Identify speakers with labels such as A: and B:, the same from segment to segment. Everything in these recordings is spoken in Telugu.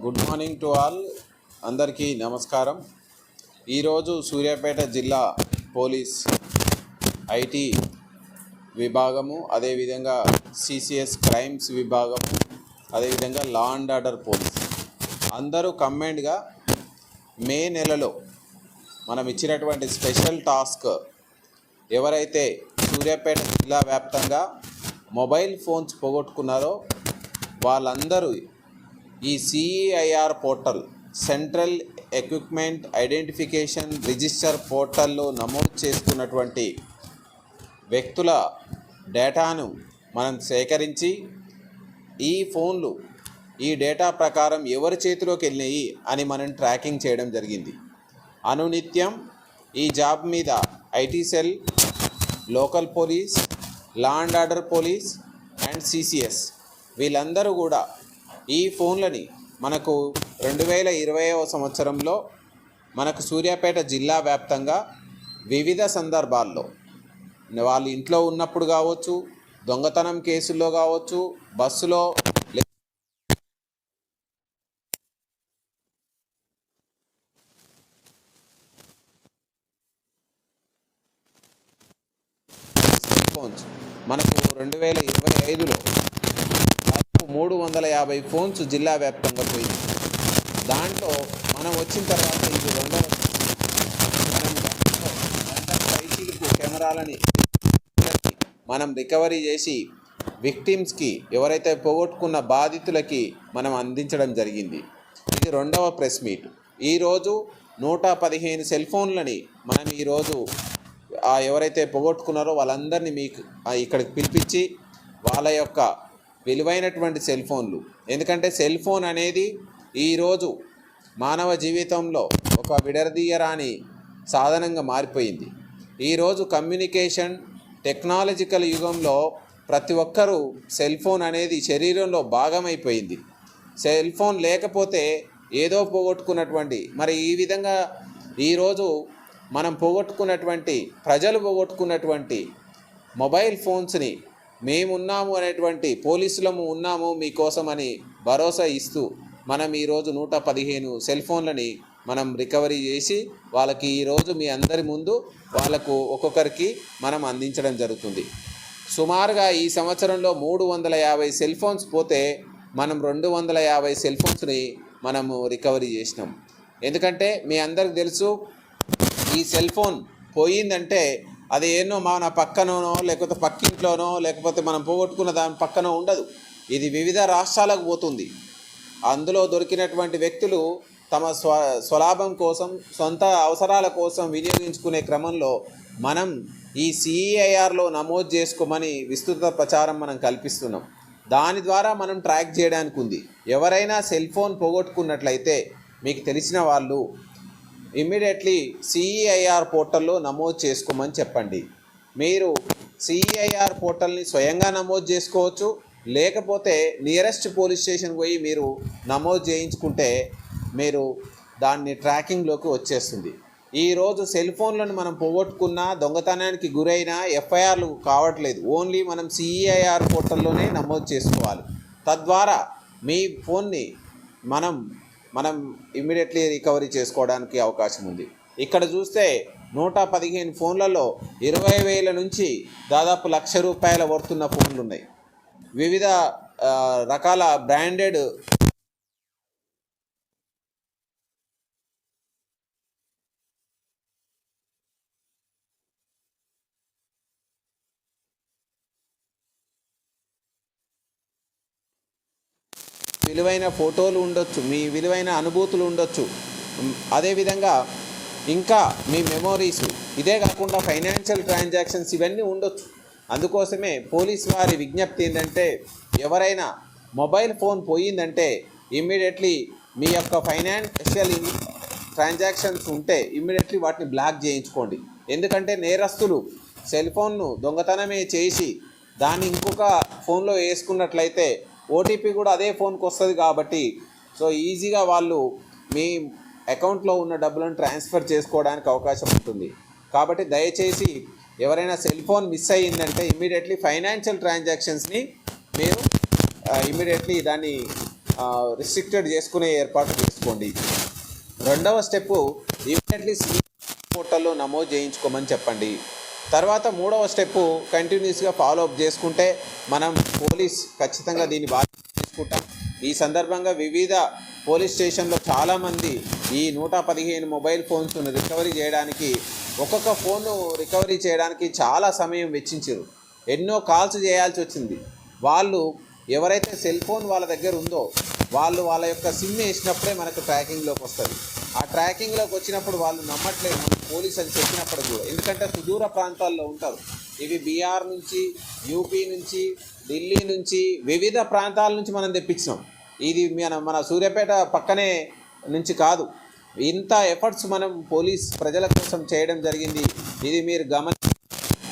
A: Good morning to all. అందరికీ నమస్కారం. ఈరోజు సూర్యాపేట జిల్లా పోలీస్ ఐటీ విభాగము, అదేవిధంగా సిసిఎస్ క్రైమ్స్ విభాగము, అదేవిధంగా లా అండ్ ఆర్డర్ పోలీస్ అందరూ కంబైన్డ్గా మే నెలలో మనం ఇచ్చినటువంటి స్పెషల్ టాస్క్ ఎవరైతే సూర్యాపేట జిల్లా వ్యాప్తంగా మొబైల్ ఫోన్స్ పోగొట్టుకున్నారో వాళ్ళందరూ ఈ CEIR portal, central equipment identification register పోర్టల్లో నమోదు చేసుకున్నటువంటి వ్యక్తుల డేటాను మనం సేకరించి ఈ ఫోన్లు ఈ డేటా ప్రకారం ఎవరి చేతిలోకి వెళ్ళినాయి అని మనం ట్రాకింగ్ చేయడం జరిగింది. అనునిత్యం ఈ జాబ్ మీద IT cell, local police, law and order police and CCS వీళ్ళందరూ కూడా ఈ ఫోన్లని మనకు 2020వ సంవత్సరంలో మనకు సూర్యాపేట జిల్లా వ్యాప్తంగా వివిధ సందర్భాల్లో వాళ్ళు ఇంట్లో ఉన్నప్పుడు కావచ్చు, దొంగతనం కేసుల్లో కావచ్చు, బస్సులో ఫోన్స్ మనకు 2025లో 350 ఫోన్స్ జిల్లా వ్యాప్తంగా పోయింది. దాంట్లో మనం వచ్చిన తర్వాత ఇది రెండవ మనం కెమెరాలని మనం రికవరీ చేసి విక్టిమ్స్కి, ఎవరైతే పోగొట్టుకున్న బాధితులకి మనం అందించడం జరిగింది. ఇది రెండవ ప్రెస్ మీట్. ఈరోజు 115 సెల్ ఫోన్లని మనం ఈరోజు ఎవరైతే పోగొట్టుకున్నారో వాళ్ళందరినీ మీకు ఇక్కడికి పిలిపించి వాళ్ళ యొక్క విలువైనటువంటి సెల్ ఫోన్లు, ఎందుకంటే సెల్ ఫోన్ అనేది ఈరోజు మానవ జీవితంలో ఒక విడదీయరాని సాధనంగా మారిపోయింది. ఈరోజు కమ్యూనికేషన్ టెక్నాలజికల్ యుగంలో ప్రతి ఒక్కరూ సెల్ ఫోన్ అనేది శరీరంలో భాగమైపోయింది. సెల్ ఫోన్ లేకపోతే ఏదో పోగొట్టుకున్నటువంటి, మరి ఈ విధంగా ఈరోజు మనం పోగొట్టుకున్నటువంటి, ప్రజలు పోగొట్టుకున్నటువంటి మొబైల్ ఫోన్స్ని మేమున్నాము అనేటువంటి, పోలీసులము ఉన్నాము మీకోసం అని భరోసా ఇస్తూ మనం ఈరోజు 115 సెల్ ఫోన్లని మనం రికవరీ చేసి వాళ్ళకి ఈరోజు మీ అందరి ముందు వాళ్ళకు ఒక్కొక్కరికి మనం అందించడం జరుగుతుంది. సుమారుగా ఈ సంవత్సరంలో 350 సెల్ ఫోన్స్ పోతే మనం 250 సెల్ ఫోన్స్ని మనము రికవరీ చేసినాం. ఎందుకంటే మీ అందరికి తెలుసు, ఈ సెల్ ఫోన్ పోయిందంటే అది ఏనో మన పక్కనోనో, లేకపోతే పక్కింట్లోనో, లేకపోతే మనం పోగొట్టుకున్న దాని పక్కనో ఉండదు. ఇది వివిధ రాష్ట్రాలకు పోతుంది. అందులో దొరికినటువంటి వ్యక్తులు తమ స్వలాభం కోసం, సొంత అవసరాల కోసం వినియోగించుకునే క్రమంలో మనం ఈ సిఈఐఆర్లో నమోదు చేసుకోమని విస్తృత ప్రచారం మనం కల్పిస్తున్నాం. దాని ద్వారా మనం ట్రాక్ చేయడానికి ఉంది. ఎవరైనా సెల్ ఫోన్ పోగొట్టుకున్నట్లయితే మీకు తెలిసిన వాళ్ళు ఇమ్మీడియట్లీ సిఈఐఆర్ పోర్టల్లో నమోదు చేసుకోమని చెప్పండి. మీరు సిఈఐఆర్ పోర్టల్ని స్వయంగా నమోదు చేసుకోవచ్చు, లేకపోతే నియరెస్ట్ పోలీస్ స్టేషన్కి పోయి మీరు నమోదు చేయించుకుంటే మీరు దాన్ని ట్రాకింగ్లోకి వచ్చేస్తుంది. ఈరోజు సెల్ ఫోన్లను మనం పోగొట్టుకున్న, దొంగతనానికి గురైన ఎఫ్ఐఆర్లు కావట్లేదు. ఓన్లీ మనం సిఈఐఆర్ పోర్టల్లోనే నమోదు చేసుకోవాలి. తద్వారా మీ ఫోన్ని మనం ఇమ్మీడియట్లీ రికవరీ చేసుకోవడానికి అవకాశం ఉంది. ఇక్కడ చూస్తే 115 ఫోన్లలో 20,000 నుంచి దాదాపు ₹1,00,000 వర్తున్న ఫోన్లు ఉన్నాయి. వివిధ రకాల బ్రాండెడ్ విలువైన ఫోటోలు ఉండొచ్చు, మీ విలువైన అనుభూతులు ఉండొచ్చు, అదేవిధంగా ఇంకా మీ మెమోరీస్, ఇదే కాకుండా ఫైనాన్షియల్ ట్రాన్సాక్షన్స్ ఇవన్నీ ఉండొచ్చు. అందుకోసమే పోలీస్ వారి విజ్ఞప్తి ఏంటంటే, ఎవరైనా మొబైల్ ఫోన్ పోయిందంటే ఇమ్మీడియట్లీ మీ యొక్క ఫైనాన్షియల్ ట్రాన్సాక్షన్స్ ఉంటే ఇమ్మీడియట్లీ వాటిని బ్లాక్ చేయించుకోండి. ఎందుకంటే నేరస్తులు సెల్ ఫోన్ను దొంగతనమే చేసి దాన్ని ఇంకొక ఫోన్లో వేసుకున్నట్లయితే ఓటీపీ కూడా అదే ఫోన్కి వస్తుంది. కాబట్టి ఈజీగా వాళ్ళు మీ అకౌంట్లో ఉన్న డబ్బులను ట్రాన్స్ఫర్ చేసుకోవడానికి అవకాశం ఉంటుంది. కాబట్టి దయచేసి ఎవరైనా సెల్ ఫోన్ మిస్ అయ్యిందంటే ఇమ్మీడియట్లీ ఫైనాన్షియల్ ట్రాన్సాక్షన్స్ని మీరు ఇమ్మీడియట్లీ దాన్ని రిస్ట్రిక్టెడ్ చేసుకునే ఏర్పాటు చేసుకోండి. రెండవ స్టెప్పు ఇమీడియట్లీ పోర్టల్లో నమోదు చేయించుకోమని చెప్పండి. తర్వాత మూడవ స్టెప్పు కంటిన్యూస్గా ఫాలో అప్ చేసుకుంటే మనం పోలీస్ ఖచ్చితంగా దీన్ని బాధ్యత తీసుకుంటాం. ఈ సందర్భంగా వివిధ పోలీస్ స్టేషన్లో చాలామంది ఈ 115 మొబైల్ ఫోన్స్ను రికవరీ చేయడానికి, ఒక్కొక్క ఫోను రికవరీ చేయడానికి చాలా సమయం వెచ్చించారు. ఎన్నో కాల్స్ చేయాల్సి వచ్చింది. వాళ్ళు ఎవరైతే సెల్ ఫోన్ వాళ్ళ దగ్గర ఉందో వాళ్ళు వాళ్ళ యొక్క సిమ్ వేసినప్పుడే మనకు ట్రాకింగ్లోకి వస్తుంది. ఆ ట్రాకింగ్లోకి వచ్చినప్పుడు వాళ్ళు నమ్మట్లేదు మన పోలీస్ అని చెప్పినప్పుడు కూడా, ఎందుకంటే సుదూర ప్రాంతాల్లో ఉంటారు. ఇవి బీహార్ నుంచి, యూపీ నుంచి, ఢిల్లీ నుంచి, వివిధ ప్రాంతాల నుంచి మనం తెప్పించినాం. ఇది మన సూర్యాపేట పక్కనే నుంచి కాదు. ఇంత ఎఫర్ట్స్ మనం పోలీస్ ప్రజల కోసం చేయడం జరిగింది. ఇది మీరు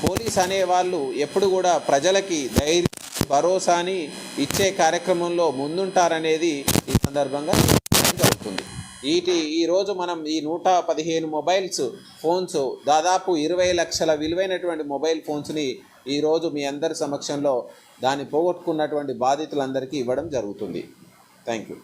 A: పోలీస్ అనేవాళ్ళు ఎప్పుడు కూడా ప్రజలకి ధైర్యం, భరోసాని ఇచ్చే కార్యక్రమంలో ముందుంటారనేది ఈ సందర్భంగా జరుగుతుంది. ఈరోజు మనం ఈ 115 ఫోన్స్ దాదాపు 20 లక్షల విలువైనటువంటి మొబైల్ ఫోన్స్ని ఈరోజు మీ అందరి సమక్షంలో దాన్ని పోగొట్టుకున్నటువంటి బాధితులందరికీ ఇవ్వడం జరుగుతుంది. Thank you.